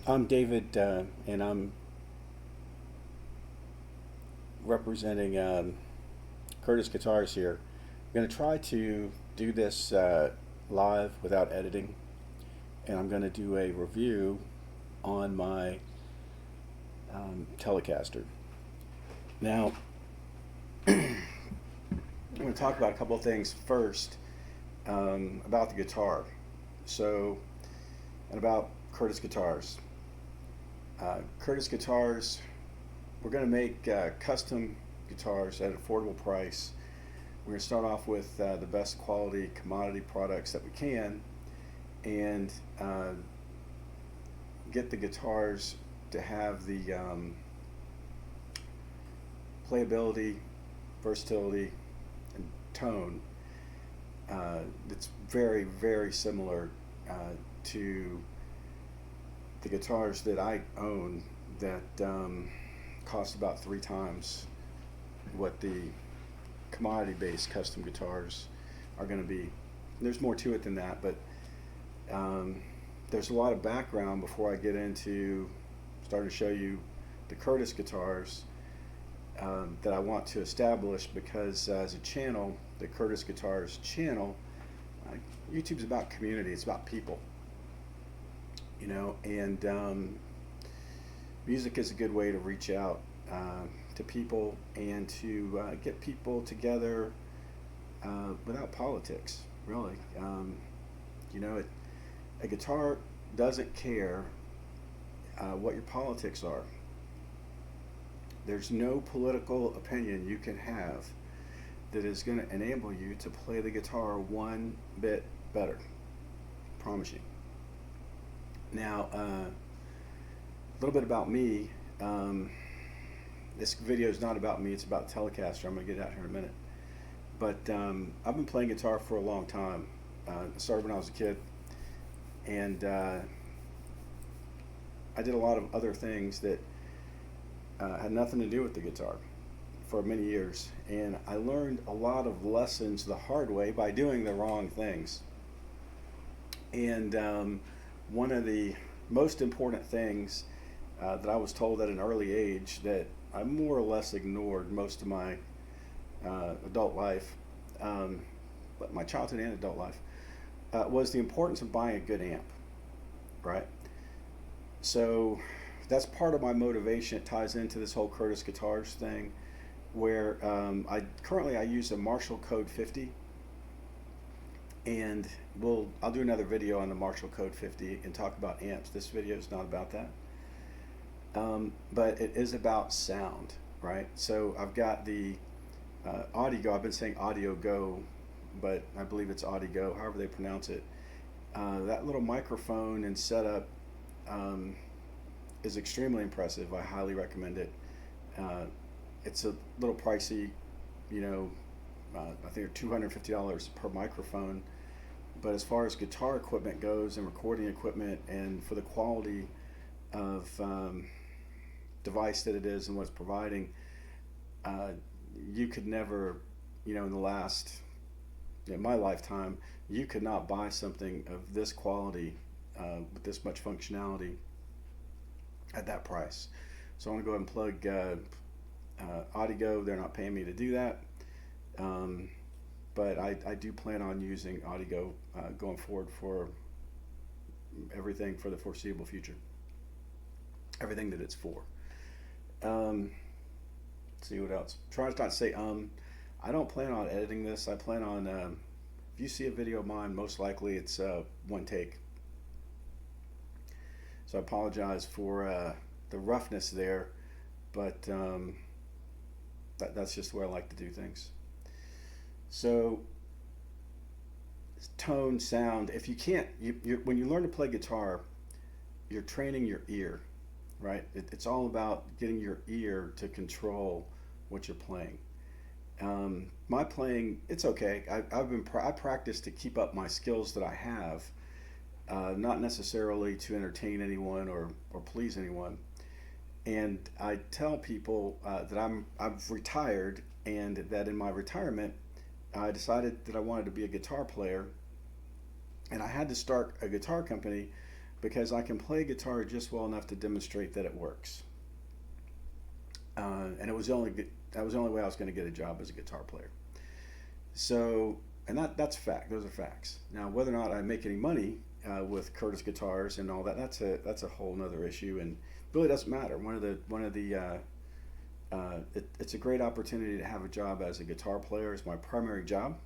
I'm David, and I'm representing Curtis Guitars here. I'm going to try to do this live without editing, and I'm going to do a review on my Telecaster. Now, I'm going to talk about a couple of things first about the guitar. So, and about Curtis Guitars. Curtis Guitars, we're going to make custom guitars at an affordable price. We're going to start off with the best quality commodity products that we can, and get the guitars to have the playability, versatility, and tone that's very, very similar to the guitars that I own that cost about 3 times what the commodity-based custom guitars are going to be. There's more to it than that, but there's a lot of background before I get into starting to show you the Curtis guitars that I want to establish, because as a channel, the Curtis Guitars channel, YouTube's about community, it's about people, and music is a good way to reach out to people and to get people together without politics, really. A guitar doesn't care what your politics are. There's no political opinion you can have that is going to enable you to play the guitar one bit better. I promise you. Now, a little bit about me. This video is not about me, it's about Telecaster. I'm going to get out here in a minute. But I've been playing guitar for a long time. I started when I was a kid, and I did a lot of other things that had nothing to do with the guitar for many years, and I learned a lot of lessons the hard way by doing the wrong things. And one of the most important things that I was told at an early age, that I more or less ignored most of my adult life, but my childhood and adult life, was the importance of buying a good amp, right? So that's part of my motivation. It ties into this whole Curtis Guitars thing, where I use a Marshall Code 50, and I'll do another video on the Marshall Code 50 and talk about amps. This video is not about that, but it is about sound, right? So I've got the Audio. I've been saying Audio Go, but I believe it's Audio, however they pronounce it. That little microphone and setup is extremely impressive. I highly recommend it. It's a little pricey, I think they're $250 per microphone. But as far as guitar equipment goes and recording equipment, and for the quality of device that it is and what it's providing, you could never, in the last, in my lifetime, you could not buy something of this quality with this much functionality at that price. So I want to go ahead and plug Audio. They're not paying me to do that, but I do plan on using Audio going forward for everything for the foreseeable future. Everything that it's for. Let's see what else. Try not to say I don't plan on editing this. I plan on if you see a video of mine, most likely it's one take. So I apologize for the roughness there, but that's just the way I like to do things. So tone, sound. If you can't, when you learn to play guitar, you're training your ear, right? It's all about getting your ear to control what you're playing. My playing, it's okay. I practice to keep up my skills that I have, not necessarily to entertain anyone or please anyone. And I tell people that I've retired, and that in my retirement, I decided that I wanted to be a guitar player, and I had to start a guitar company because I can play guitar just well enough to demonstrate that it works. And that was the only way I was going to get a job as a guitar player. So, and that's fact. Those are facts. Now, whether or not I make any money with Curtis guitars and all that, that's a whole nother issue, and really doesn't matter. It's a great opportunity to have a job as a guitar player as my primary job,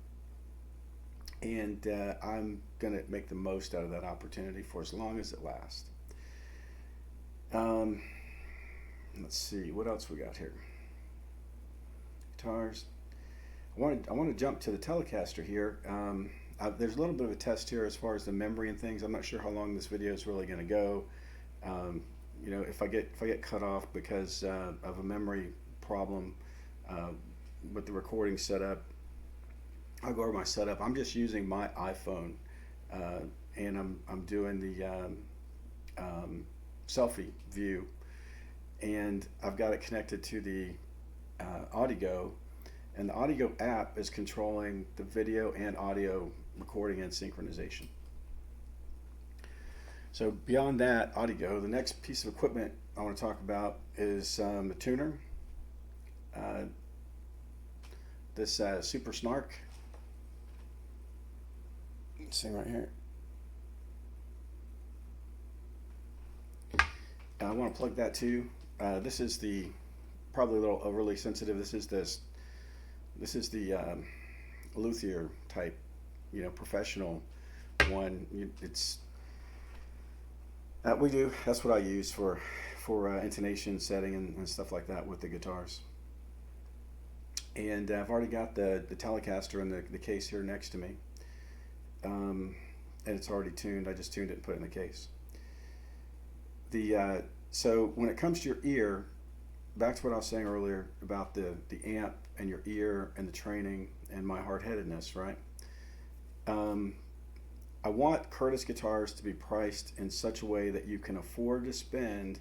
and I'm gonna make the most out of that opportunity for as long as it lasts. Let's see what else we got here. Guitars. I want to jump to the Telecaster here. There's a little bit of a test here as far as the memory and things. I'm not sure how long this video is really going to go. If I get cut off because of a memory problem with the recording setup, I'll go over my setup. I'm just using my iPhone, and I'm doing the selfie view, and I've got it connected to the Audio, and the Audio app is controlling the video and audio recording and synchronization. So beyond that Audio, the next piece of equipment I want to talk about is the tuner. This Super Snark. Let's see right here. I want to plug that too. This is probably a little overly sensitive. This is the luthier type, professional one. That's what I use for intonation setting and stuff like that with the guitars. And I've already got the Telecaster in the case here next to me, and it's already tuned. I just tuned it and put it in the case. So when it comes to your ear, back to what I was saying earlier about the amp and your ear and the training and my hard-headedness, right? I want Curtis guitars to be priced in such a way that you can afford to spend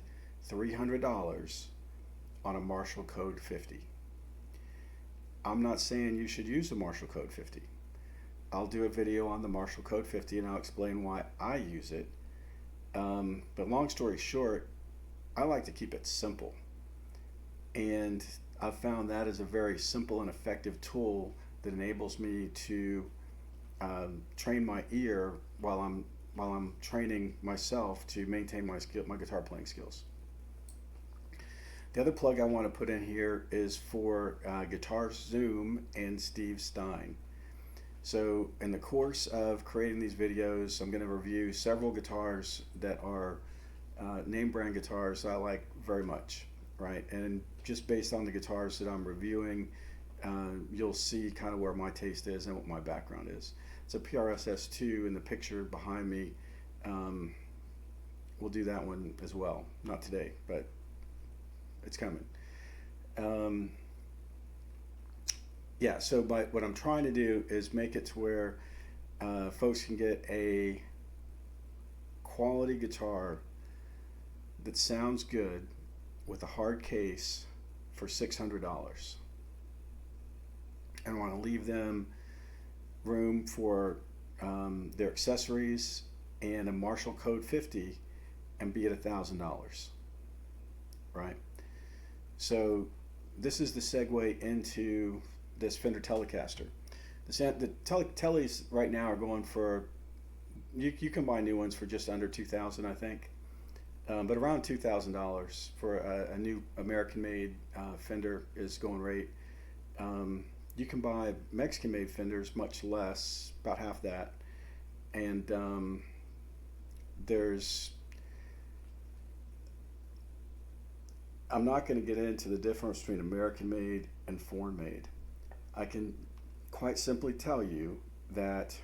$300 on a Marshall Code 50. I'm not saying you should use the Marshall Code 50. I'll do a video on the Marshall Code 50 and I'll explain why I use it. But long story short, I like to keep it simple. And I've found that is a very simple and effective tool that enables me to train my ear while I'm training myself to maintain my guitar playing skills. The other plug I want to put in here is for Guitar Zoom and Steve Stein. So in the course of creating these videos, I'm going to review several guitars that are name brand guitars I like very much, right? And just based on the guitars that I'm reviewing, you'll see kind of where my taste is and what my background is. It's a PRS S2 in the picture behind me. We'll do that one as well. Not today, but it's coming. Yeah, so what I'm trying to do is make it to where folks can get a quality guitar that sounds good with a hard case for $600. And I want to leave them room for their accessories and a Marshall Code 50 and be at $1,000, right? So this is the segue into this Fender Telecaster. The teles right now are going for, you can buy new ones for just under $2,000, I think, but around $2,000 for a new American-made Fender is going rate. You can buy Mexican-made Fenders much less, about half that, and I'm not going to get into the difference between American-made and foreign-made. I can quite simply tell you that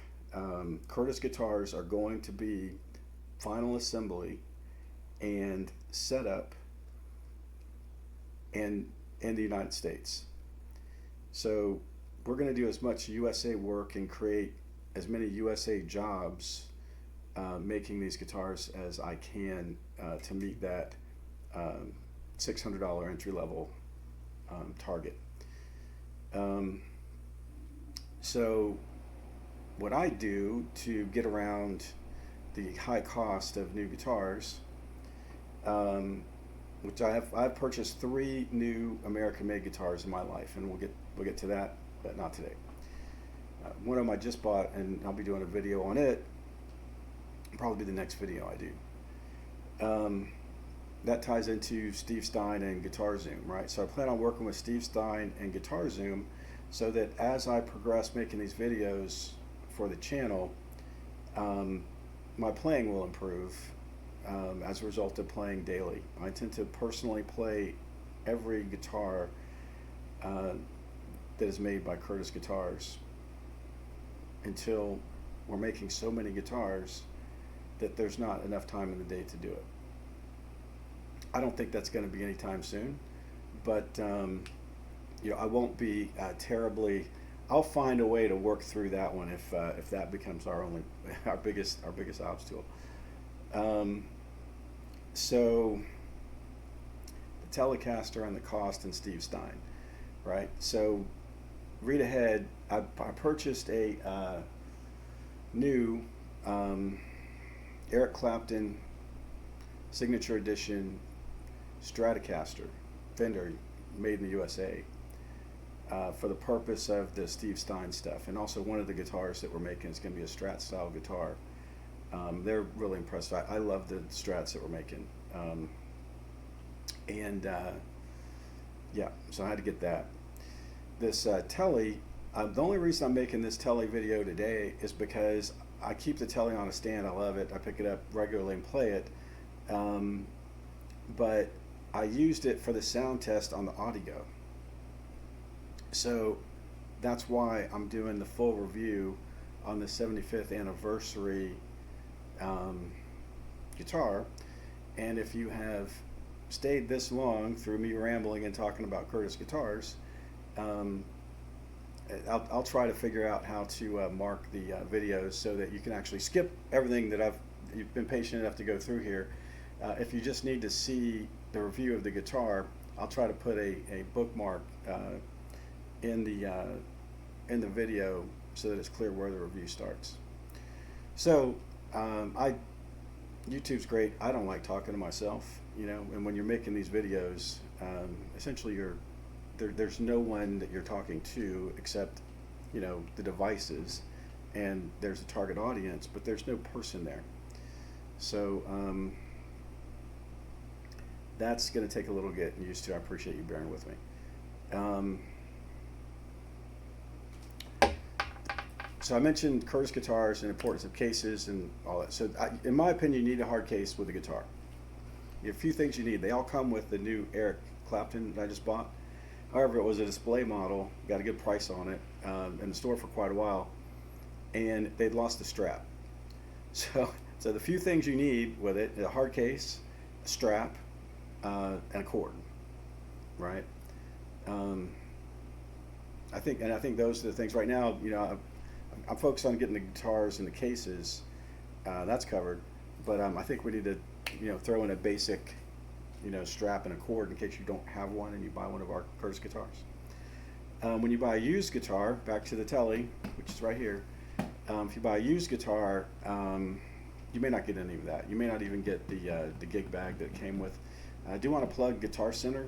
Curtis guitars are going to be final assembly and setup in the United States. So we're going to do as much USA work and create as many USA jobs making these guitars as I can to meet that $600 entry-level target. So what I do to get around the high cost of new guitars, which I've purchased 3 new American-made guitars in my life, and we'll get to that, but not today. One of them I just bought, and I'll be doing a video on it. Probably be the next video I do. That ties into Steve Stein and Guitar Zoom, right? So I plan on working with Steve Stein and Guitar Zoom, so that as I progress making these videos for the channel, my playing will improve as a result of playing daily. I intend to personally play every guitar that is made by Curtis Guitars until we're making so many guitars that there's not enough time in the day to do it. I don't think that's going to be anytime soon, but you know, I won't be terribly. I'll find a way to work through that one if that becomes our biggest obstacle. So the Telecaster and the cost and Steve Stein, right? So read ahead. I purchased a new Eric Clapton Signature Edition Stratocaster, Fender, made in the USA, for the purpose of the Steve Stein stuff. And also one of the guitars that we're making is going to be a Strat style guitar. They're really impressed. I love the Strats that we're making. Yeah, so I had to get that. This tele, the only reason I'm making this tele video today is because I keep the tele on a stand. I love it. I pick it up regularly and play it. But I used it for the sound test on the audio. So that's why I'm doing the full review on the 75th anniversary guitar. And if you have stayed this long through me rambling and talking about Curtis Guitars, I'll try to figure out how to mark the videos so that you can actually skip everything that you've been patient enough to go through here. If you just need to see the review of the guitar, I'll try to put a bookmark in the video so that it's clear where the review starts. So YouTube's great. I don't like talking to myself, you know, and when you're making these videos, essentially there's no one that you're talking to except, you know, the devices, and there's a target audience, but there's no person there. So that's going to take a little getting used to. I appreciate you bearing with me. So I mentioned Curtis Guitars and the importance of cases and all that. So in my opinion, you need a hard case with a guitar. You have a few things you need. They all come with the new Eric Clapton that I just bought. However, it was a display model, got a good price on it in the store for quite a while, and they'd lost the strap. So the few things you need with it: a hard case, a strap, and a cord, right? I think those are the things right now. You know, I'm focused on getting the guitars and the cases. That's covered, but I think we need to, you know, throw in a basic, you know, strap and a cord in case you don't have one and you buy one of our Curtis guitars. When you buy a used guitar, back to the tele, which is right here. If you buy a used guitar, you may not get any of that. You may not even get the gig bag that it came with. I do want to plug Guitar Center.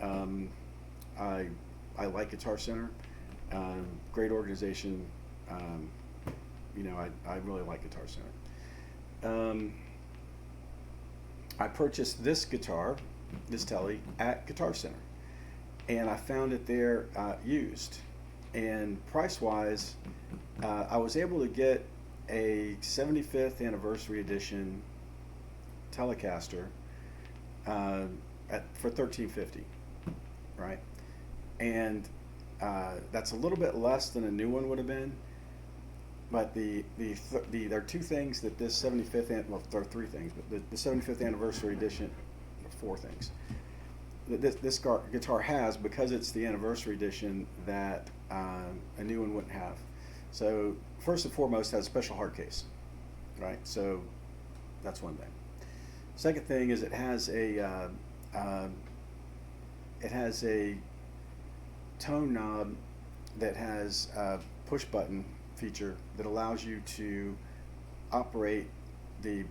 I like Guitar Center. Great organization. You know, I really like Guitar Center. I purchased this guitar, this tele, at Guitar Center, and I found it there used. And price-wise, I was able to get a 75th anniversary edition Telecaster for $13.50, right? And that's a little bit less than a new one would have been. But there are two things that this 75th, well, there are three things, but the 75th anniversary edition, four things, that this guitar has, because it's the anniversary edition, that a new one wouldn't have. So first and foremost, it has a special hard case, right? So that's one thing. Second thing is it has a tone knob that has a push button feature that allows you to operate the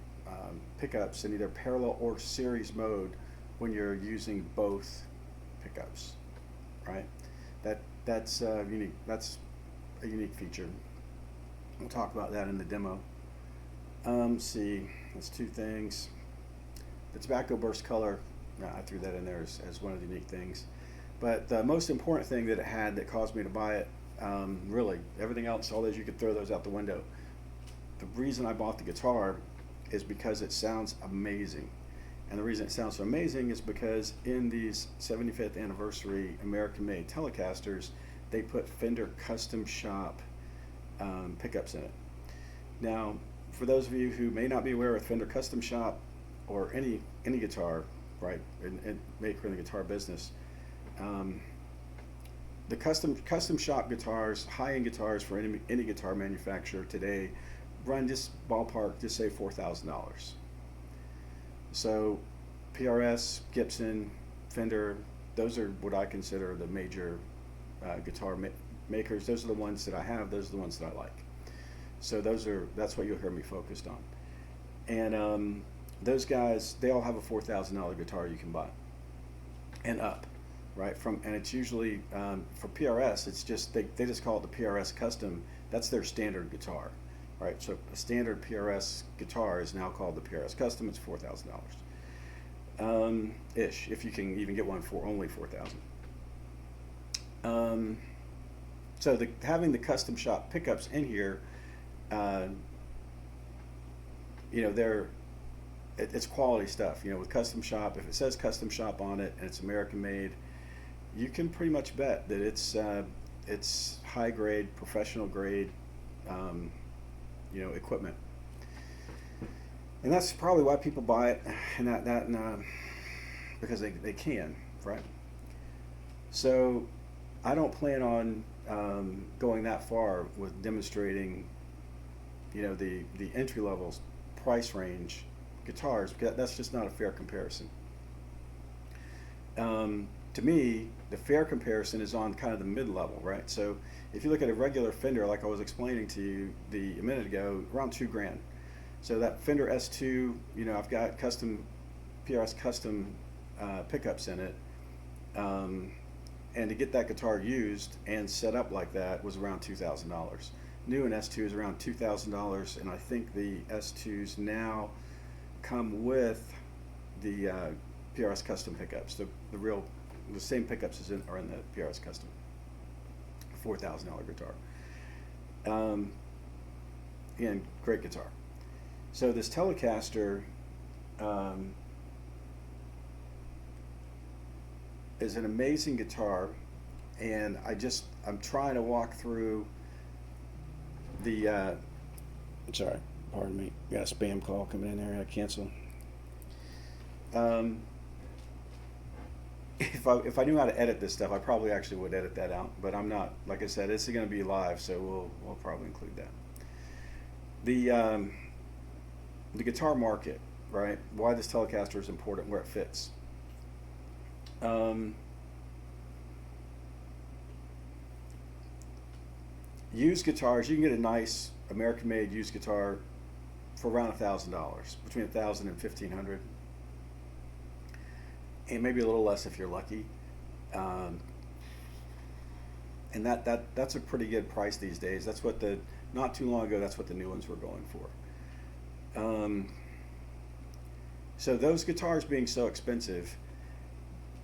pickups in either parallel or series mode when you're using both pickups, right? That's unique. That's a unique feature. We'll talk about that in the demo. Let's see, that's two things. The tobacco burst color, I threw that in there as one of the unique things. But the most important thing that it had that caused me to buy it, really, everything else, all those, you could throw those out the window. The reason I bought the guitar is because it sounds amazing. And the reason it sounds so amazing is because in these 75th anniversary American-made Telecasters, they put Fender custom shop pickups in it. Now, for those of you who may not be aware of Fender custom shop or any guitar, right, and maker in the guitar business, the custom shop guitars, high-end guitars for any guitar manufacturer today, run just ballpark, just say $4,000. So PRS, Gibson, Fender, those are what I consider the major guitar makers. Those are the ones that I have. Those are the ones that I like. So that's what you'll hear me focused on. And those guys, they all have a $4,000 guitar you can buy and up, right? And it's usually for PRS. It's just they just call it the PRS Custom. That's their standard guitar, right? So a standard PRS guitar is now called the PRS Custom. It's $4,000 ish, if you can even get one for only $4,000. So having the custom shop pickups in here, you know, it's quality stuff. You know, with custom shop, if it says custom shop on it and it's American made, you can pretty much bet that it's high grade, professional grade, you know, equipment. And that's probably why people buy it, and because they can, right? So I don't plan on going that far with demonstrating, you know, the entry level price range guitars, because that's just not a fair comparison. To me, the fair comparison is on kind of the mid-level, right? So if you look at a regular Fender, like I was explaining to you a minute ago, around $2,000. So that Fender S2, you know, I've got PRS custom pickups in it, and to get that guitar used and set up like that was around $2,000. New and S2 is around $2,000, and I think the S2s now come with the PRS custom pickups. The same pickups are in the PRS custom. $4,000 guitar. Again, great guitar. So this Telecaster is an amazing guitar, and I'm trying to walk through the sorry, pardon me, got a spam call coming in there. I gotta cancel. If I knew how to edit this stuff, I probably actually would edit that out, but I'm not. Like I said, this is going to be live, so we'll probably include that. The guitar market, right? Why this Telecaster is important, where it fits. Used guitars, you can get a nice American-made used guitar for around $1,000, between $1,000 and $1,500, and maybe a little less if you're lucky. And that's a pretty good price these days. That's what not too long ago, that's what the new ones were going for. So those guitars being so expensive,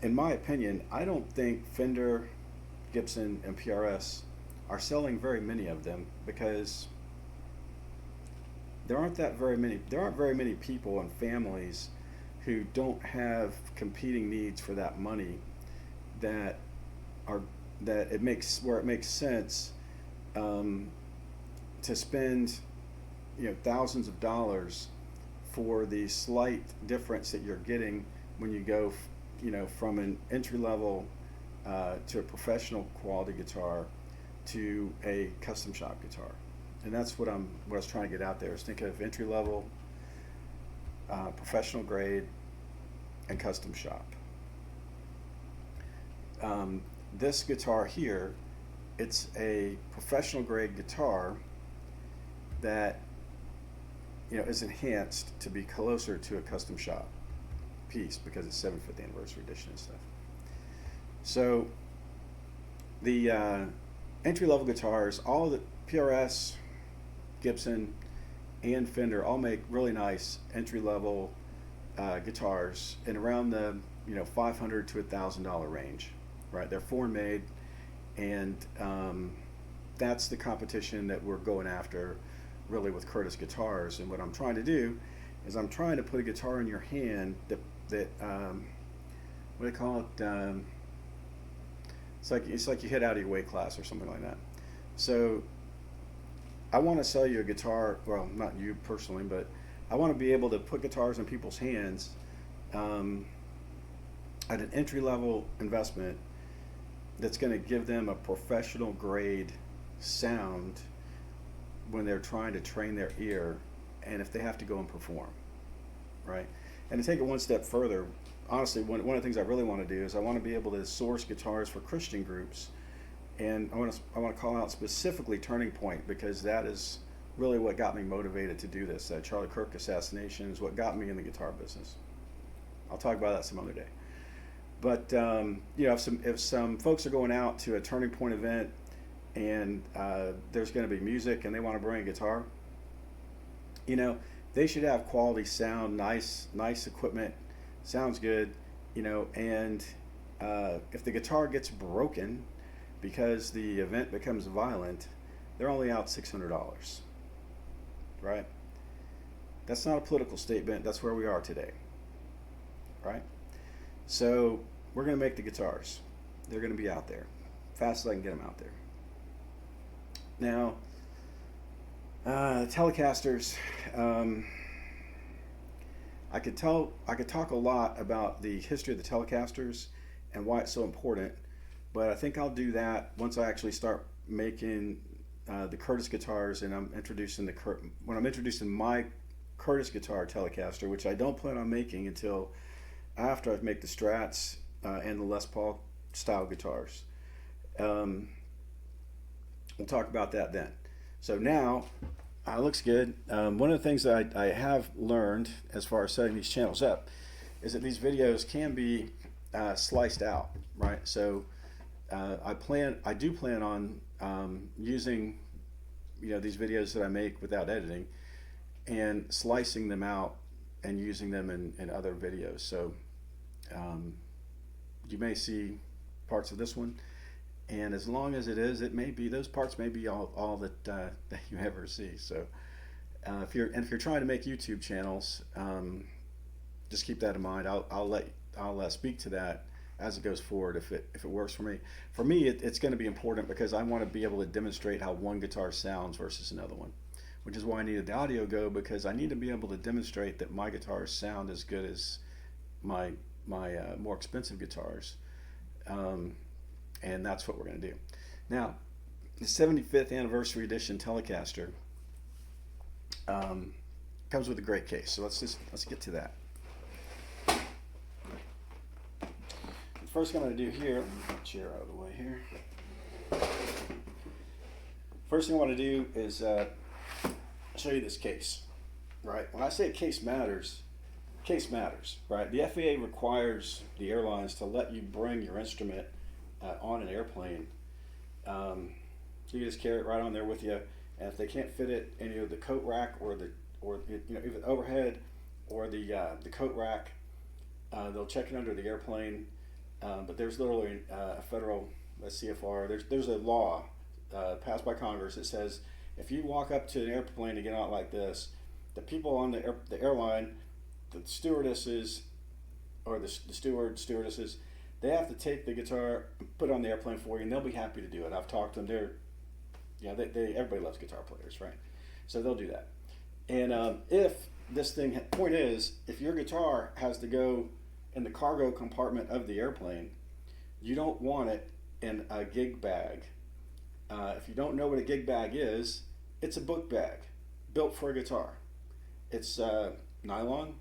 in my opinion, I don't think Fender, Gibson, and PRS are selling very many of them, because there aren't very many people and families who don't have competing needs for that money where it makes sense to spend, you know, thousands of dollars for the slight difference that you're getting when you go, you know, from an entry level to a professional quality guitar to a custom shop guitar. And that's what I was trying to get out there, is think of entry level, professional grade, and custom shop. This guitar here, it's a professional grade guitar that is enhanced to be closer to a custom shop piece because it's 75th anniversary edition and stuff. So the entry level guitars, all the PRS, Gibson, and Fender all make really nice entry level guitars in around the $500 to $1,000 range, right? They're foreign made, and that's the competition that we're going after, really, with Curtis guitars. And what I'm trying to do is I'm trying to put a guitar in your hand that what do they call it? It's like you hit out of your weight class or something like that. So I want to sell you a guitar. Well, not you personally, but I want to be able to put guitars in people's hands at an entry level investment that's going to give them a professional grade sound when they're trying to train their ear, and if they have to go and perform, right? And to take it one step further, honestly, one of the things I really want to do is I want to be able to source guitars for Christian groups, and I want to call out specifically Turning Point, because that is really what got me motivated to do this. Charlie Kirk assassination is what got me in the guitar business. I'll talk about that some other day. But if some folks are going out to a Turning Point event and there's going to be music and they want to bring a guitar, they should have quality sound, nice equipment, sounds good, and if the guitar gets broken because the event becomes violent, they're only out $600, right? That's not a political statement. That's where we are today, right? So we're going to make the guitars. They're going to be out there fast as I can get them out there. Now, Telecasters, I could talk a lot about the history of the Telecasters and why it's so important, but I think I'll do that once I actually start making the Curtis guitars, and I'm introducing my Curtis guitar Telecaster, which I don't plan on making until after I make the Strats and the Les Paul style guitars. We'll talk about that then. So now, it looks good. One of the things that I have learned as far as setting these channels up is that these videos can be sliced out, right? So I do plan on using these videos that I make without editing and slicing them out and using them in other videos. So you may see parts of this one, and as long as those parts may be all that you ever see. So if you're trying to make YouTube channels, just keep that in mind. I'll speak to that as it goes forward if it works for me. For me, it's going to be important because I want to be able to demonstrate how one guitar sounds versus another one, which is why I needed the audio go, because I need to be able to demonstrate that my guitars sound as good as my more expensive guitars. And that's what we're going to do. Now, the 75th anniversary edition Telecaster comes with a great case. So let's get to that. The first thing I'm going to do here, let me get the chair out of the way here. First thing I want to do is show you this case, right? When I say a case matters, right? The FAA requires the airlines to let you bring your instrument on an airplane. So you just carry it right on there with you, and if they can't fit it in either the coat rack or either the overhead or the coat rack, they'll check it under the airplane. But there's literally a federal CFR. There's a law passed by Congress that says if you walk up to an airplane to get out like this, the people on the airline, the stewardesses or the stewardesses, they have to take the guitar, put it on the airplane for you, and they'll be happy to do it. I've talked to them. Everybody loves guitar players, right? So they'll do that. And point is, if your guitar has to go in the cargo compartment of the airplane, you don't want it in a gig bag. If you don't know what a gig bag is, it's a book bag built for a guitar. It's nylon,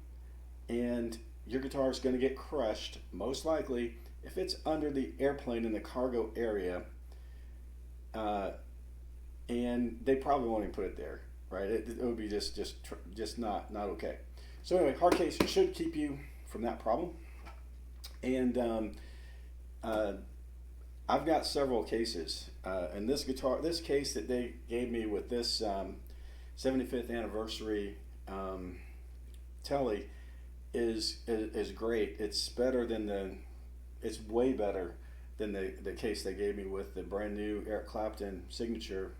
and your guitar is going to get crushed, most likely, if it's under the airplane in the cargo area, and they probably won't even put it there, right? It would be just not okay. So anyway, hard case should keep you from that problem. And I've got several cases, and this case that they gave me with this 75th anniversary tele is great. It's way better than the case they gave me with the brand new Eric Clapton signature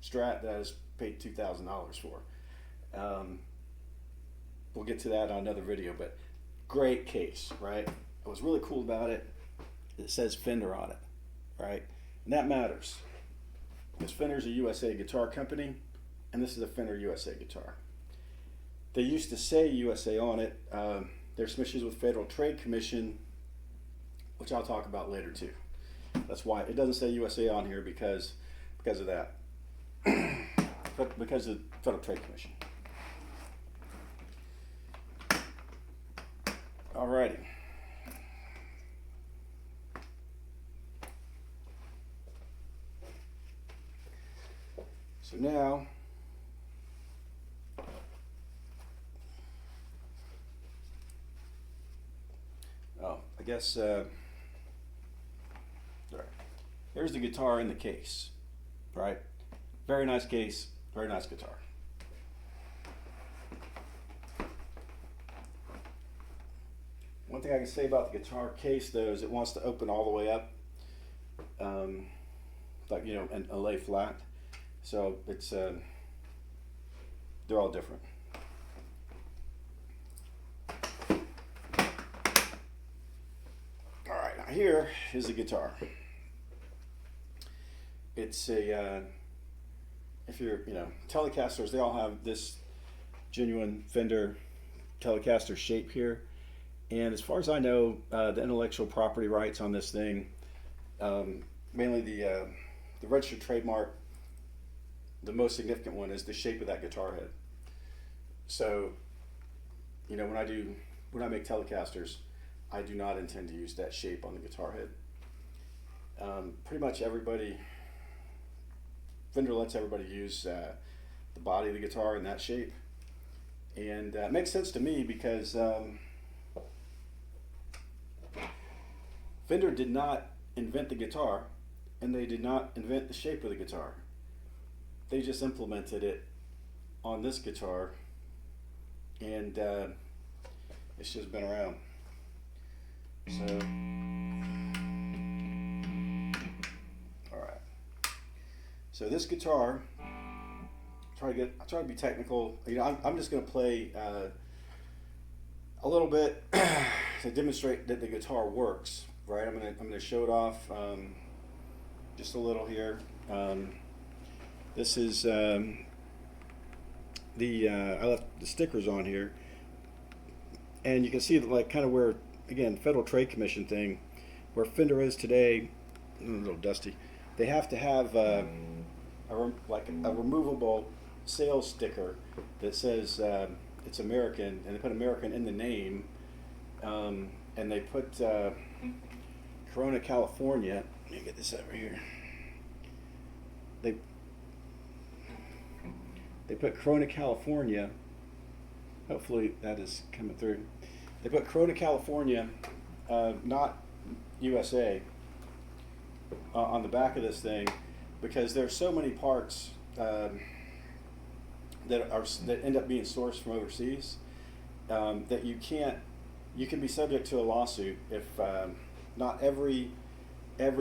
Strat that I just paid $2,000 for. We'll get to that on another video, but great case, right? What's really cool about it, it says Fender on it, right? And that matters, because Fender's a USA guitar company, and this is a Fender USA guitar. They used to say USA on it. There's some issues with Federal Trade Commission, which I'll talk about later too. That's why it doesn't say USA on here, because of that. But because of Federal Trade Commission. Alrighty. So now, I guess, all right. Here's the guitar in the case, right? Very nice case, very nice guitar. One thing I can say about the guitar case, though, is it wants to open all the way up, like, you know, and lay flat. So it's they're all different. All right, now here is the guitar. It's a if you're, you know, Telecasters, they all have this genuine Fender Telecaster shape here. And as far as I know, the intellectual property rights on this thing, mainly the registered trademark, the most significant one is the shape of that guitar head. So, you know, when I make Telecasters, I do not intend to use that shape on the guitar head. Pretty much everybody, Fender lets everybody use the body of the guitar in that shape. And it makes sense to me because Fender did not invent the guitar, and they did not invent the shape of the guitar. They just implemented it on this guitar, and it's just been around. So, all right. So this guitar, I try to be technical. You know, I'm just going to play a little bit to demonstrate that the guitar works. Right, I'm gonna show it off just a little here. This is I left the stickers on here, and you can see like kind of where, again, Federal Trade Commission thing, where Fender is today. A little dusty. They have to have a removable sales sticker that says it's American, and they put American in the name, and they put Corona, California. Let me get this over here. They put Corona, California. Hopefully that is coming through. They put Corona, California, not USA, on the back of this thing, because there's so many parts that end up being sourced from overseas that you can be subject to a lawsuit if not every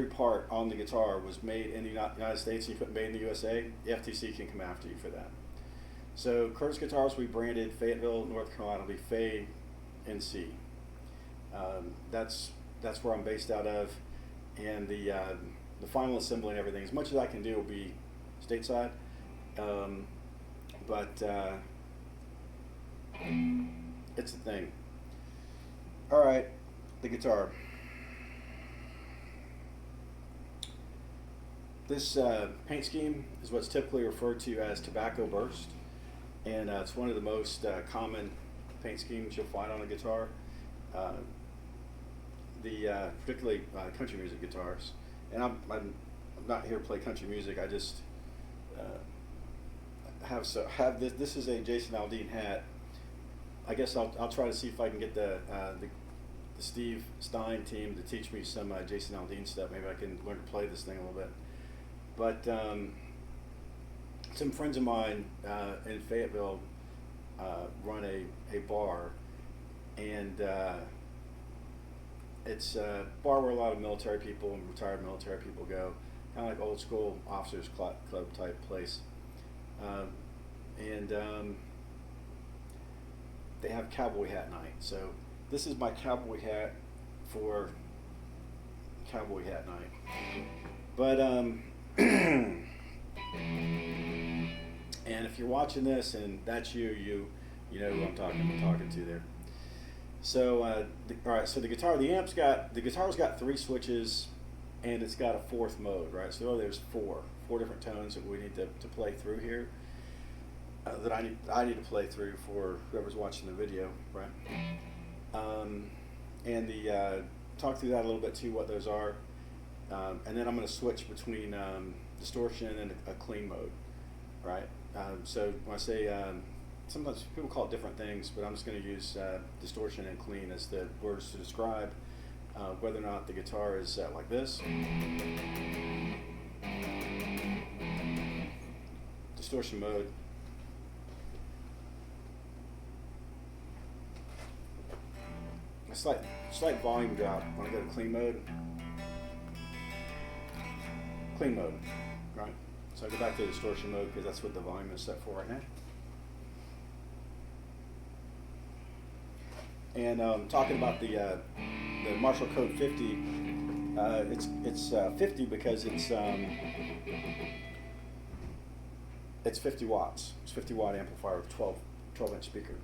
part on the guitar was made in the United States and you put made in the USA. The FTC can come after you for that. So Curtis Guitars will be branded Fayetteville, North Carolina. It'll be Fay NC. That's where I'm based out of, and the final assembly and everything, as much as I can do, will be stateside. But it's a thing. All right, the guitar. This paint scheme is what's typically referred to as tobacco burst, and it's one of the most common paint schemes you'll find on a guitar. Particularly country music guitars, and I'm not here to play country music. have this. This is a Jason Aldean hat. I guess I'll try to see if I can get the Steve Stein team to teach me some Jason Aldean stuff. Maybe I can learn to play this thing a little bit. But some friends of mine in Fayetteville run a bar, and it's a bar where a lot of military people and retired military people go, kind of like old school officers club type place. And they have cowboy hat night. So this is my cowboy hat for cowboy hat night. But and if you're watching this and that's you know who I'm talking to there. So all right, so the guitar's got 3 switches, and it's got a 4th mode, right? So there's four different tones that we need to play through here. That I need to play through for whoever's watching the video, right? And talk through that a little bit too, what those are, and then I'm going to switch between distortion and a clean mode, right? So when I say sometimes people call it different things, but I'm just going to use distortion and clean as the words to describe whether or not the guitar is like this. Distortion mode. A slight volume drop when I go to clean mode. Clean mode, right? So I go back to distortion mode because that's what the volume is set for right now. And talking about the Marshall Code 50, it's 50 because it's 50 watts. It's 50 watt amplifier with 12-inch speaker.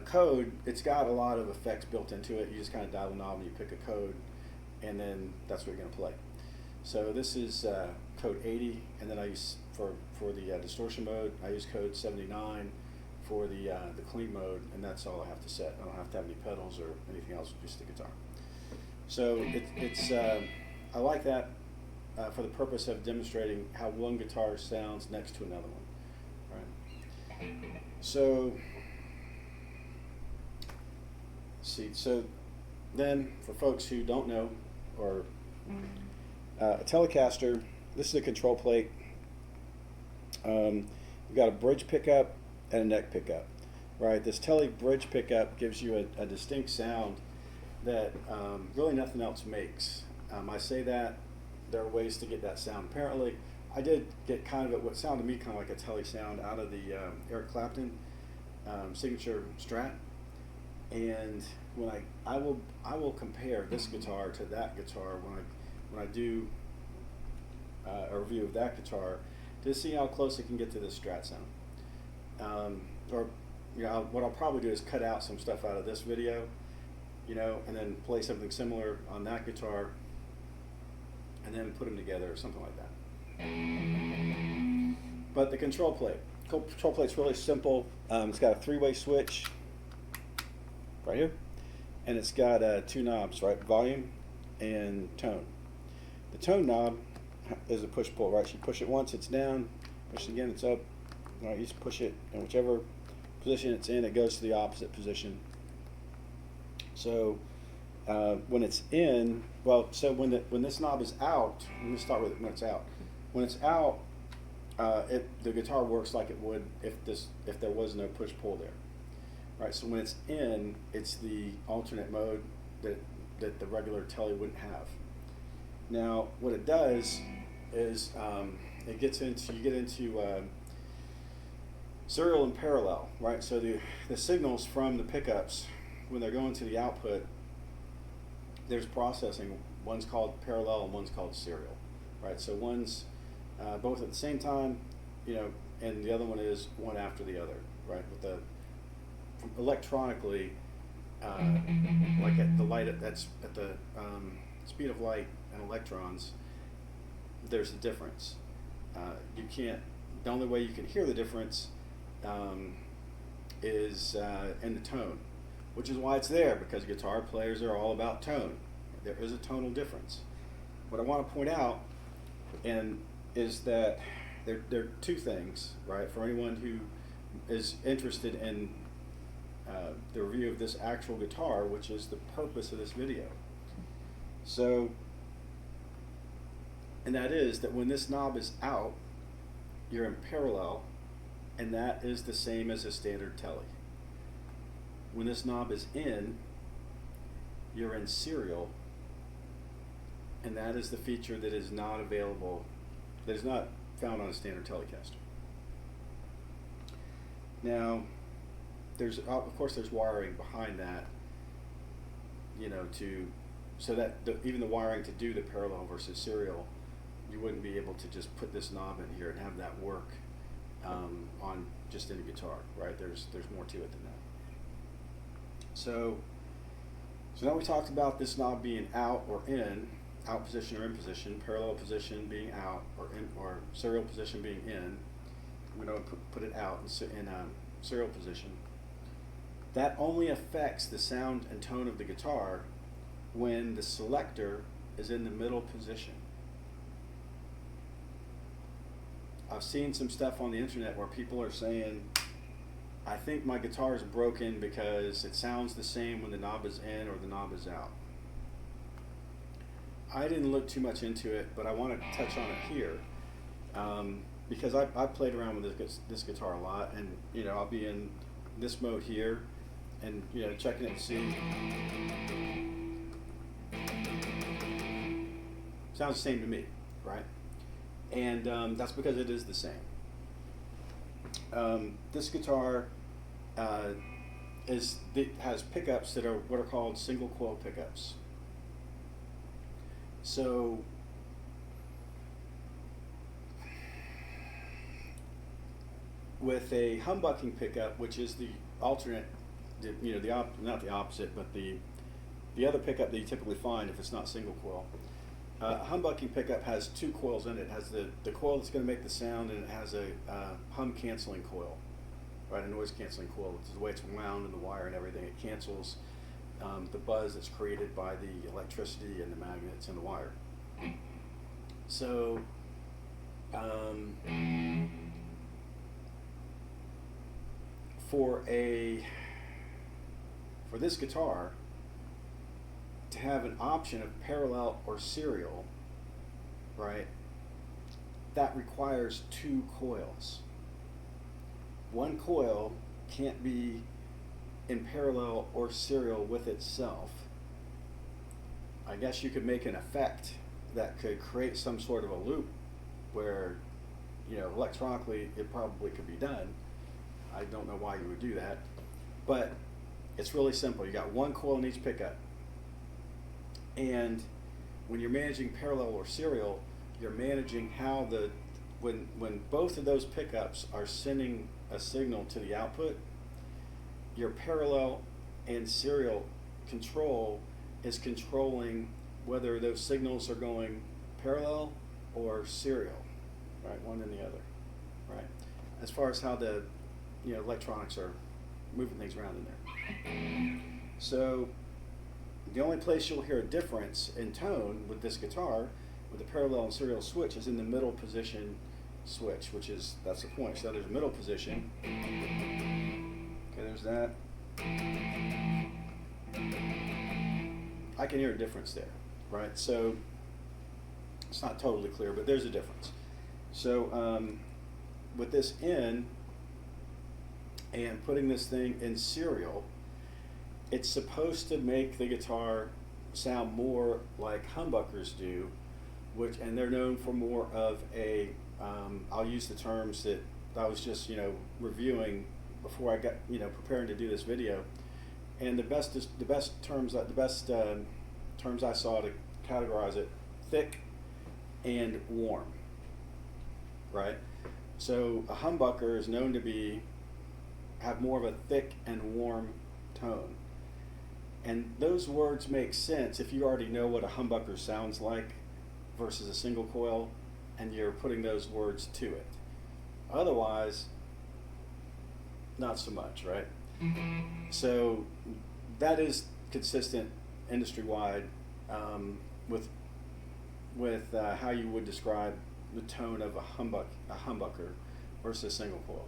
Code, it's got a lot of effects built into it. You just kind of dial the knob and you pick a code, and then that's what you're going to play. So this is code 80, and then I use for the distortion mode, I use code 79 for the clean mode, and that's all I have to set. I don't have to have any pedals or anything else, just the guitar. So it's I like that for the purpose of demonstrating how one guitar sounds next to another one, right? So. See, so then for folks who don't know, or a Telecaster, this is a control plate. We've got a bridge pickup and a neck pickup, right? This tele bridge pickup gives you a distinct sound that really nothing else makes. I say that there are ways to get that sound. Apparently, I did get kind of what sounded to me kind of like a tele sound out of the Eric Clapton signature Strat. And when I will compare this guitar to that guitar when I do a review of that guitar to see how close it can get to this Strat sound. Or what I'll probably do is cut out some stuff out of this video, and then play something similar on that guitar, and then put them together or something like that. But the control plate's really simple. It's got a 3-way switch right here, and it's got 2 knobs, right? Volume and tone. The tone knob is a push-pull, right? So you push it once, it's down. Push it again, it's up. All right, you just push it, and whichever position it's in, it goes to the opposite position. So when it's in, so when this knob is out, let me start with it when it's out. When it's out, the guitar works like it would if there was no push-pull there. Right, so when it's in, it's the alternate mode that the regular tele wouldn't have. Now, what it does is you get into serial and parallel, right? So the signals from the pickups, when they're going to the output, there's processing. One's called parallel and one's called serial, right? So one's both at the same time, and the other one is one after the other, right? With the electronically, like at the light that's at the speed of light and electrons, there's a difference. You can't. The only way you can hear the difference is in the tone, which is why it's there, because guitar players are all about tone. There is a tonal difference. What I want to point out is that there are two things, right? For anyone who is interested in the review of this actual guitar, which is the purpose of this video. So, and that is that when this knob is out, you're in parallel, and that is the same as a standard tele. When this knob is in, you're in serial, and that is the feature that is not available, that is not found on a standard Telecaster. Now, there's of course there's wiring behind that, you know, so that even the wiring to do the parallel versus serial, you wouldn't be able to just put this knob in here and have that work on just any guitar, right? There's more to it than that. So now we talked about this knob being out or in, out position or in position, parallel position being out or in, or serial position being in. I'm going to put it out in serial position. That only affects the sound and tone of the guitar when the selector is in the middle position. I've seen some stuff on the internet where people are saying, I think my guitar is broken because it sounds the same when the knob is in or the knob is out. I didn't look too much into it, but I want to touch on it here because I've played around with this guitar a lot, and you know, I'll be in this mode here and you know, checking it to see. Sounds the same to me, right? And that's because it is the same. This guitar has pickups that are what are called single coil pickups. So with a humbucking pickup, which is the alternate, you know, not the opposite, but the other pickup that you typically find if it's not single coil. Humbucking pickup has two coils in it. It has the coil that's going to make the sound, and it has a hum canceling coil, right? A noise canceling coil. It's the way it's wound in the wire and everything. It cancels the buzz that's created by the electricity and the magnets in the wire. So for this guitar to have an option of parallel or serial, right, that requires two coils. One coil can't be in parallel or serial with itself. I guess you could make an effect that could create some sort of a loop where, you know, electronically it probably could be done. I don't know why you would do that, but it's really simple. You got one coil in each pickup, and when you're managing parallel or serial, you're managing how when both of those pickups are sending a signal to the output, your parallel and serial control is controlling whether those signals are going parallel or serial, right? One and the other, right? As far as how the electronics are moving things around in there. So the only place you'll hear a difference in tone with this guitar, with the parallel and serial switch, is in the middle position switch, that's the point. So there's a middle position. Okay, there's that. I can hear a difference there, right? So it's not totally clear, but there's a difference. So with this in and putting this thing in serial, it's supposed to make the guitar sound more like humbuckers do, and they're known for more of a, I'll use the terms that I was just, reviewing before I got, preparing to do this video. And the best terms I saw to categorize it: thick and warm, right? So a humbucker is known to have more of a thick and warm tone. And those words make sense if you already know what a humbucker sounds like versus a single coil, and you're putting those words to it. Otherwise, not so much, right? So that is consistent industry-wide with how you would describe the tone of a humbucker versus single coil.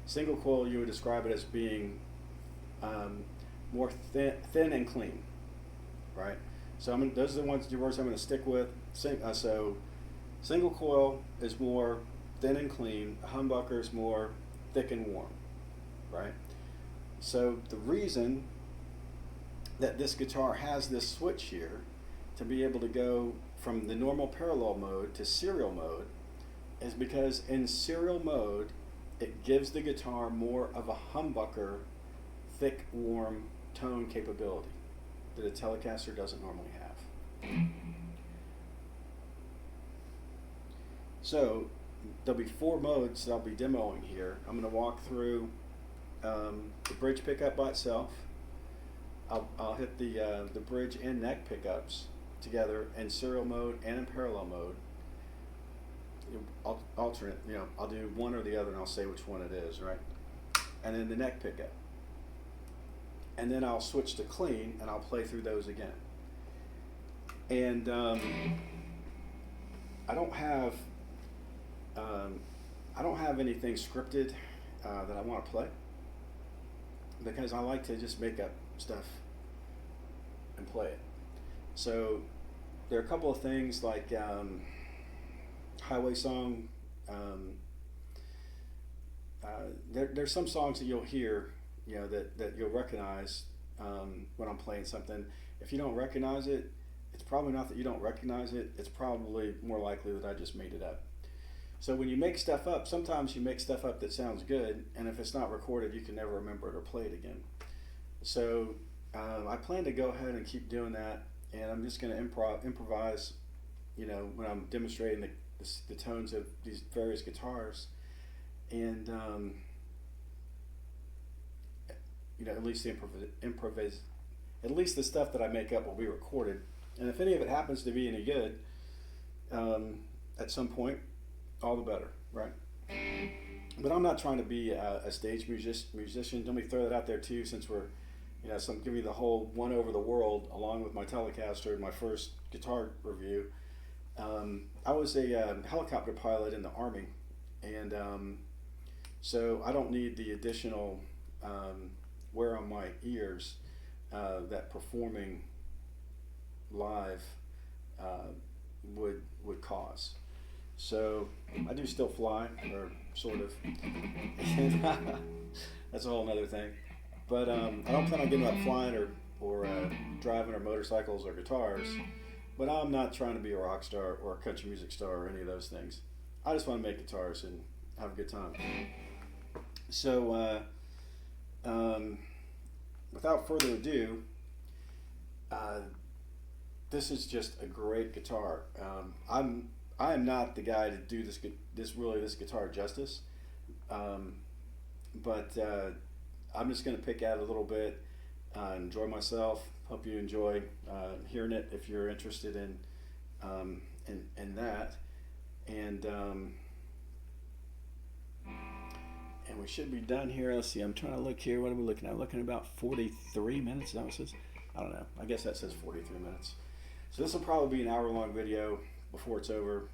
Single coil, you would describe it as being more thin and clean, right? So those are the words I'm going to stick with. So single coil is more thin and clean. A humbucker is more thick and warm, right? So the reason that this guitar has this switch here to be able to go from the normal parallel mode to serial mode is because in serial mode it gives the guitar more of a humbucker, thick, warm tone capability that a Telecaster doesn't normally have. So there'll be 4 modes that I'll be demoing here. I'm going to walk through the bridge pickup by itself. I'll hit the bridge and neck pickups together in serial mode and in parallel mode. Alternate, I'll do one or the other and I'll say which one it is, right? And then the neck pickup. And then I'll switch to clean and I'll play through those again. And I don't have anything scripted that I want to play, because I like to just make up stuff and play it. So there are a couple of things like highway song. There's some songs that you'll hear, that you'll recognize when I'm playing something. If you don't recognize it, it's probably not that you don't recognize it. It's probably more likely that I just made it up. So when you make stuff up, sometimes you make stuff up that sounds good, and if it's not recorded, you can never remember it or play it again. So I plan to go ahead and keep doing that, and I'm just going to improvise, when I'm demonstrating the tones of these various guitars, and at least at least the stuff that I make up will be recorded, and if any of it happens to be any good at some point, all the better, right? But I'm not trying to be a stage musician. Let me throw that out there too, since we're, so I'm giving you the whole one over the world along with my Telecaster, my first guitar review. I was a helicopter pilot in the Army, and so I don't need the additional wear on my ears that performing live would cause. So I do still fly, or sort of. That's a whole other thing. But I don't plan on getting out flying or driving or motorcycles or guitars. But I'm not trying to be a rock star or a country music star or any of those things. I just want to make guitars and have a good time. So without further ado, this is just a great guitar. I am not the guy to do this guitar justice, but I'm just going to pick out a little bit, enjoy myself. Hope you enjoy hearing it if you're interested in that, and we should be done here. Let's see. I'm trying to look here. What are we looking at? I'm looking at about 43 minutes. Is that what it says? I don't know. I guess that says 43 minutes. So this will probably be an hour-long video before it's over,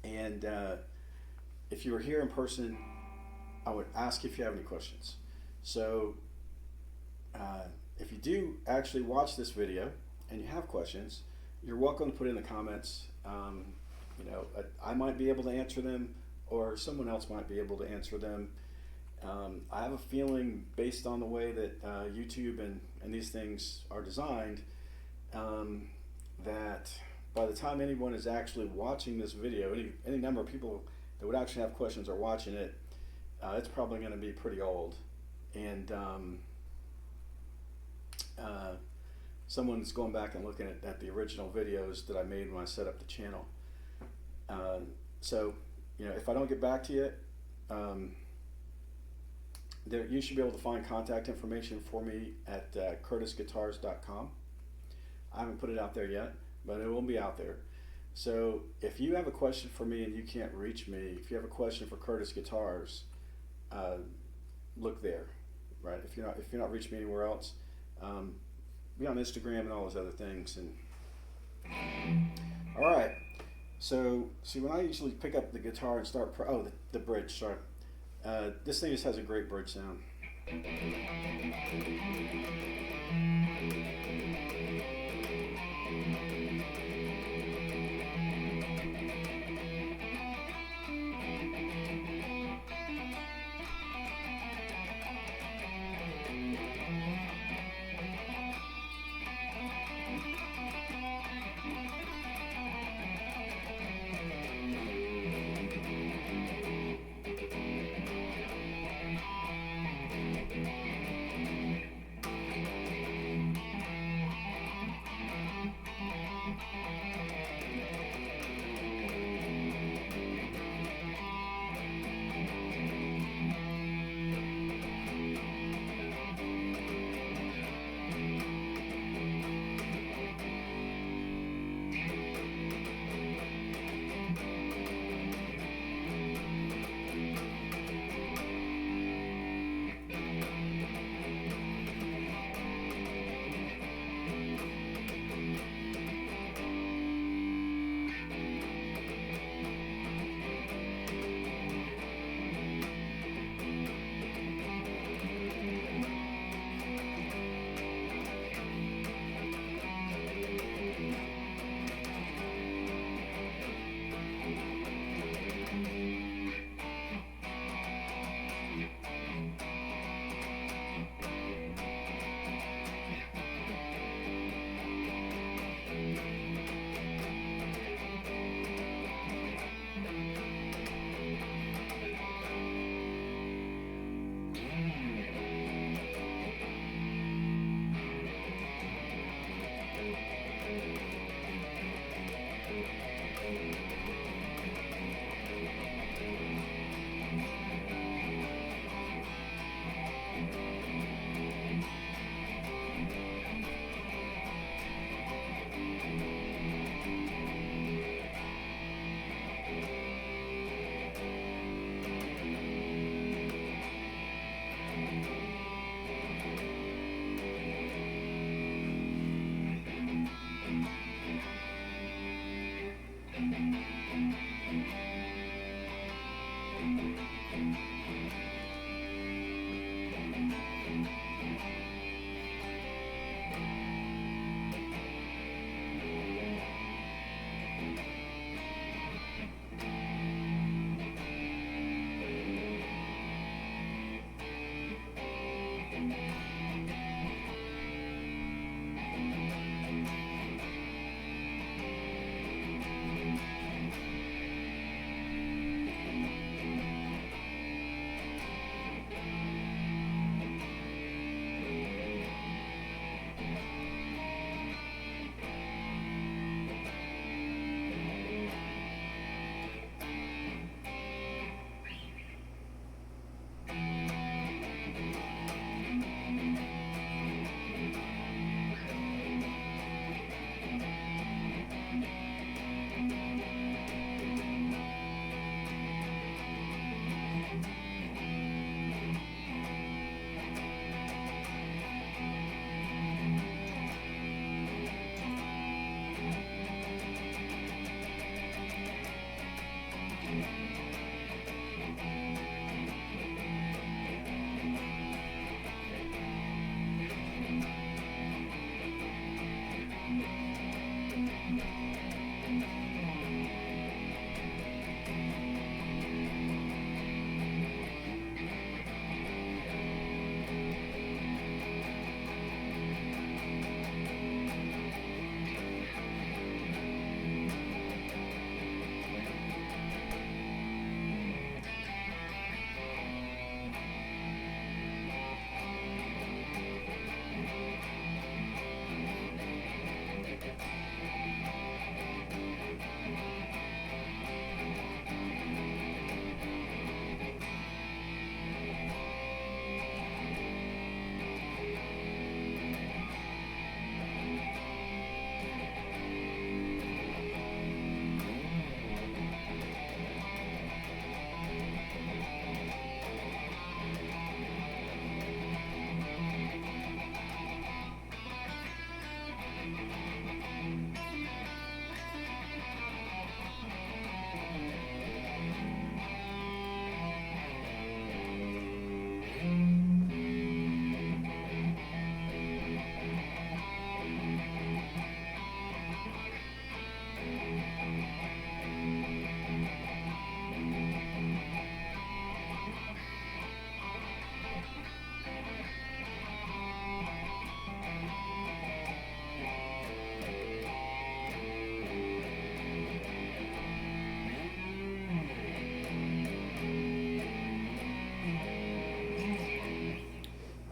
and if you were here in person, I would ask if you have any questions. So if you do actually watch this video and you have questions, you're welcome to put in the comments. I might be able to answer them, or someone else might be able to answer them. I have a feeling, based on the way that YouTube and these things are designed, that by the time anyone is actually watching this video, any number of people that would actually have questions are watching it, it's probably going to be pretty old, and someone's going back and looking at the original videos that I made when I set up the channel. So if I don't get back to you, you should be able to find contact information for me at curtisguitars.com. I haven't put it out there yet, but it will be out there. So if you have a question for me and you can't reach me, if you have a question for Curtis Guitars, look there, right? If you're not reaching me anywhere else, be on Instagram and all those other things. And all right, So, see, when I usually pick up the guitar and start, the bridge, sorry. This thing just has a great bridge sound.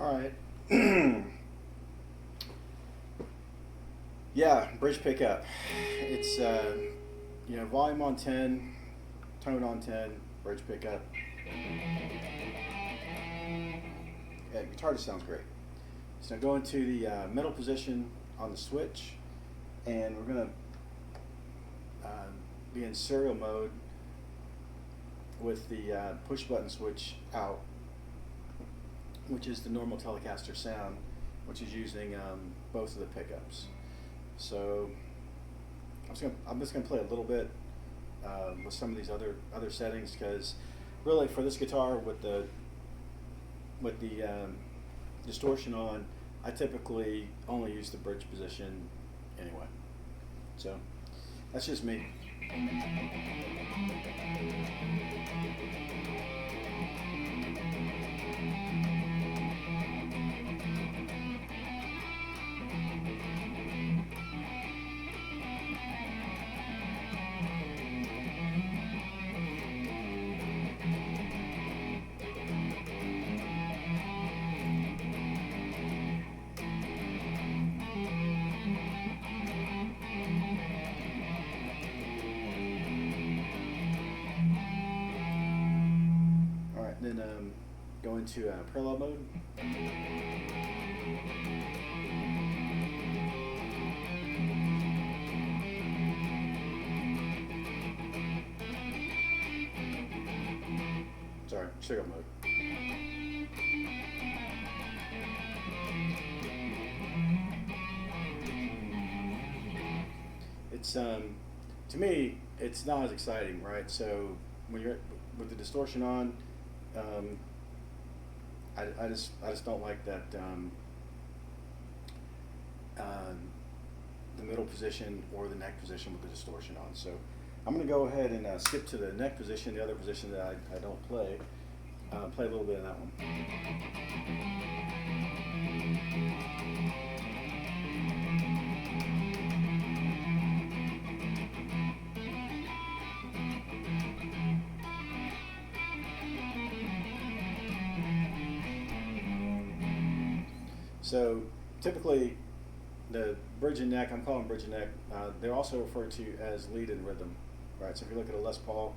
All right. Yeah, bridge pickup. It's volume on 10, tone on 10, bridge pickup. Yeah, guitar just sounds great. So go into the middle position on the switch, and we're gonna be in serial mode with the push button switch out, which is the normal Telecaster sound, which is using both of the pickups. So I'm just gonna play a little bit with some of these other settings, because really for this guitar with the distortion on, I typically only use the bridge position anyway. So that's just me. Then go into parallel mode. Sorry, serial mode. It's to me, it's not as exciting, right? So when you're with the distortion on, I just don't like that the middle position or the neck position with the distortion on. So I'm going to go ahead and skip to the neck position, the other position that I don't play. Play a little bit of that one. So typically the bridge and neck, I'm calling bridge and neck, they're also referred to as lead and rhythm, right? So if you look at a Les Paul,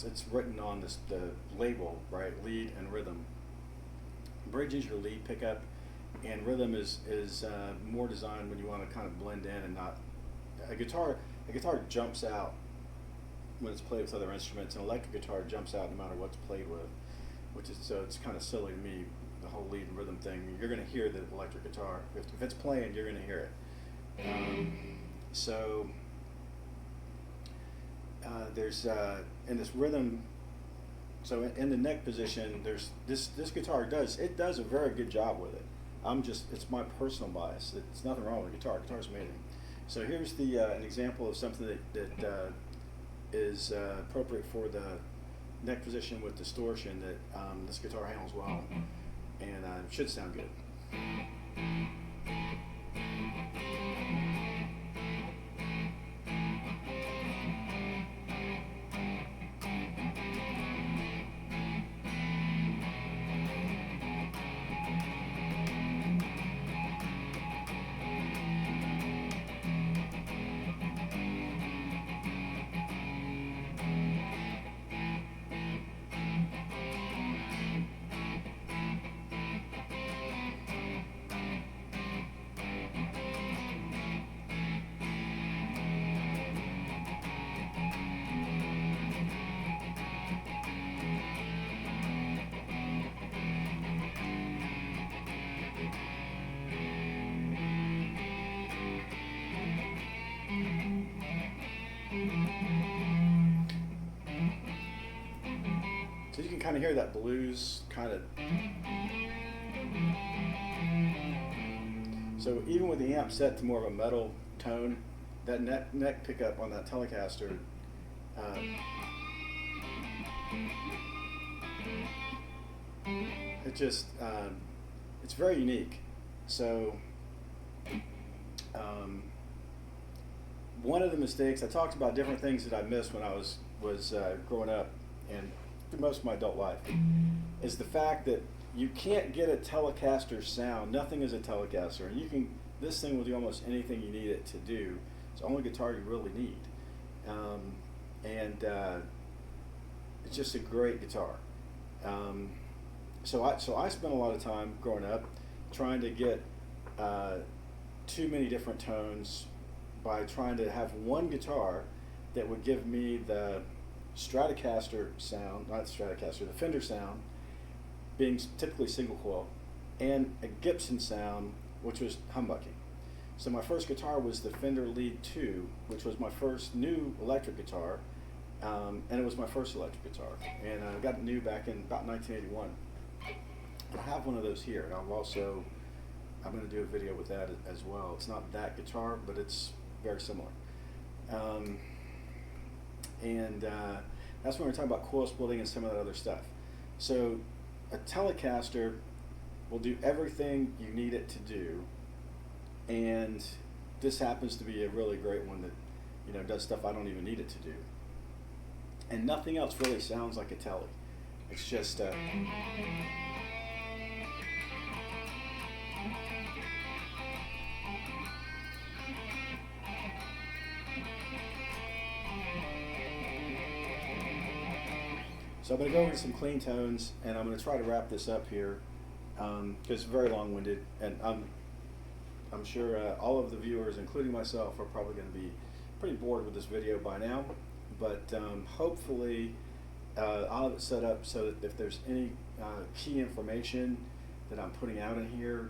it's written on the label, right? Lead and rhythm. Bridge is your lead pickup, and rhythm is more designed when you want to kind of blend in and not. A guitar jumps out when it's played with other instruments. An electric guitar jumps out no matter what's played with, so it's kind of silly to me, the whole lead and rhythm thing. You're going to hear the electric guitar. If it's playing, you're going to hear it. There's in this rhythm. So in the neck position, there's this guitar does a very good job with it. It's my personal bias. It's nothing wrong with the guitar. Guitar's amazing. So here's an example of something that is appropriate for the neck position with distortion that this guitar handles well, and should sound good. So you can kind of hear that blues kind of. So even with the amp set to more of a metal tone, that neck pickup on that Telecaster, it's very unique. So one of the mistakes, I talked about different things that I missed when I was growing up and through most of my adult life, is the fact that you can't get a Telecaster sound. Nothing is a Telecaster, and you can. This thing will do almost anything you need it to do. It's the only guitar you really need, and it's just a great guitar. So I spent a lot of time growing up trying to get too many different tones by trying to have one guitar that would give me the Stratocaster sound, not the Stratocaster, the Fender sound, being typically single coil, and a Gibson sound, which was humbucking. So my first guitar was the Fender Lead 2, which was my first new electric guitar, and it was my first electric guitar. And I got it new back in about 1981. And I have one of those here, and I'm going to do a video with that as well. It's not that guitar, but it's very similar. That's when we're talking about coil splitting and some of that other stuff. So a Telecaster will do everything you need it to do, and this happens to be a really great one that, you know, does stuff I don't even need it to do. And nothing else really sounds like a tele. It's just so I'm going to go over some clean tones, and I'm going to try to wrap this up here because it's very long-winded, and I'm sure all of the viewers, including myself, are probably going to be pretty bored with this video by now. But hopefully I'll have it set up so that if there's any key information that I'm putting out in here,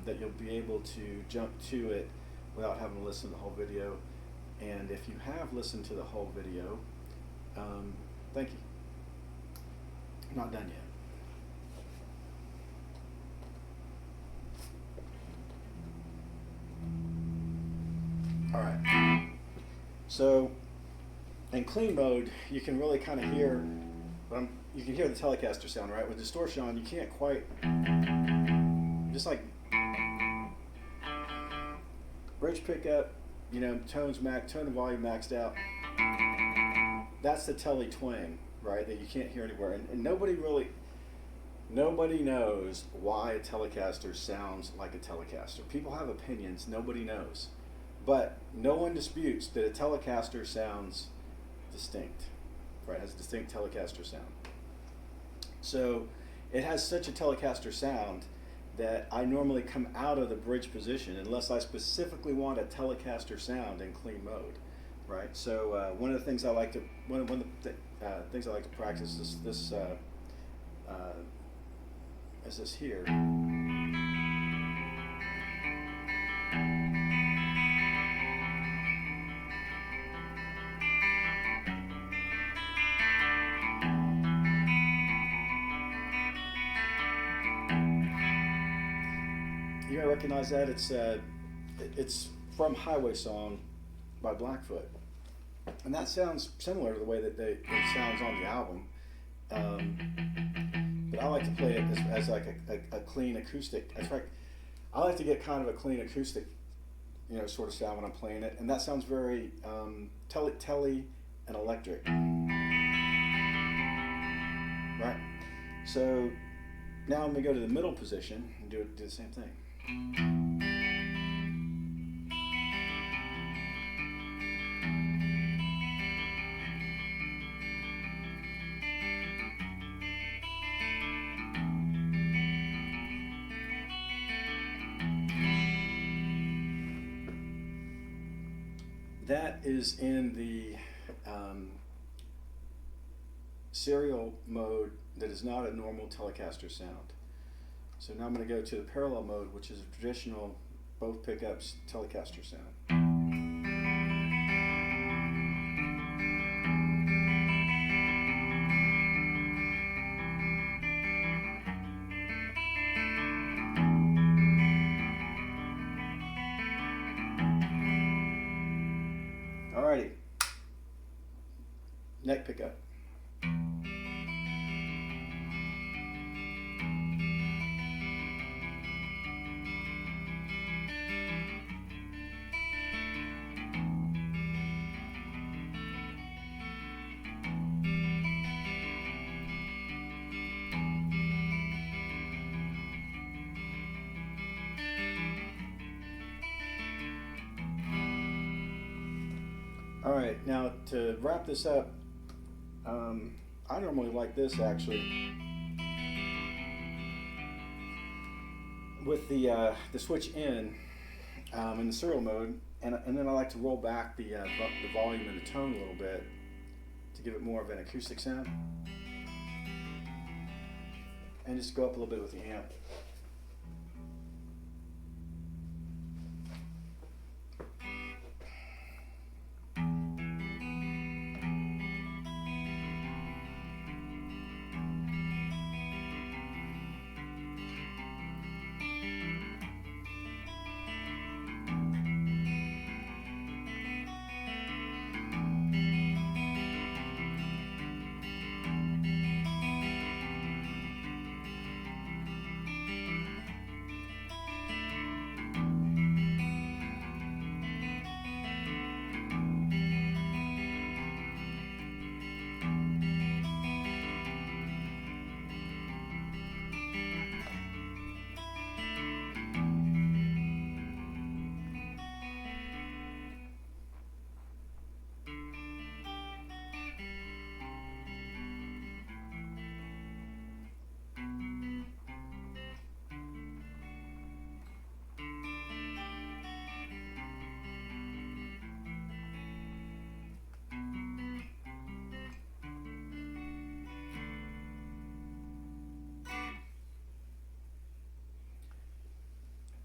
that you'll be able to jump to it without having to listen to the whole video. And if you have listened to the whole video, thank you. I'm not done yet. All right. So in clean mode, you can really kind of hear, you can hear the Telecaster sound, right? With distortion on, you can't quite, just like bridge pickup, you know, tone and volume maxed out. That's the tele twang, right? That you can't hear anywhere, and nobody knows why a Telecaster sounds like a Telecaster. People have opinions. Nobody knows, but no one disputes that a Telecaster sounds distinct, right? It has a distinct Telecaster sound. So it has such a Telecaster sound that I normally come out of the bridge position unless I specifically want a Telecaster sound in clean mode, right? So one of the things I like to things I like to practice is this here. You may recognize that. It's from Highway Song by Blackfoot, and that sounds similar to the way that it sounds on the album. But I like to play it as like a clean acoustic. In fact, I like to get kind of a clean acoustic, you know, sort of sound when I'm playing it, and that sounds very tele and electric, right? So now I'm gonna go to the middle position and do the same thing. That is in the serial mode that is not a normal Telecaster sound. So now I'm going to go to the parallel mode, which is a traditional both pickups Telecaster sound. Alrighty, neck pickup. All right, now to wrap this up, I normally like this actually with the switch in the serial mode, and then I like to roll back the volume and the tone a little bit to give it more of an acoustic sound, and just go up a little bit with the amp.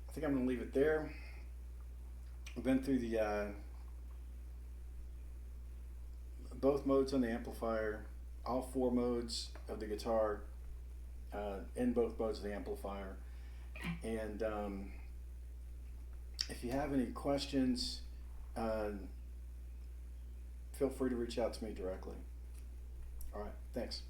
I think I'm going to leave it there. We've been through the both modes on the amplifier, all 4 modes of the guitar in both modes of the amplifier. And if you have any questions, feel free to reach out to me directly. All right, thanks.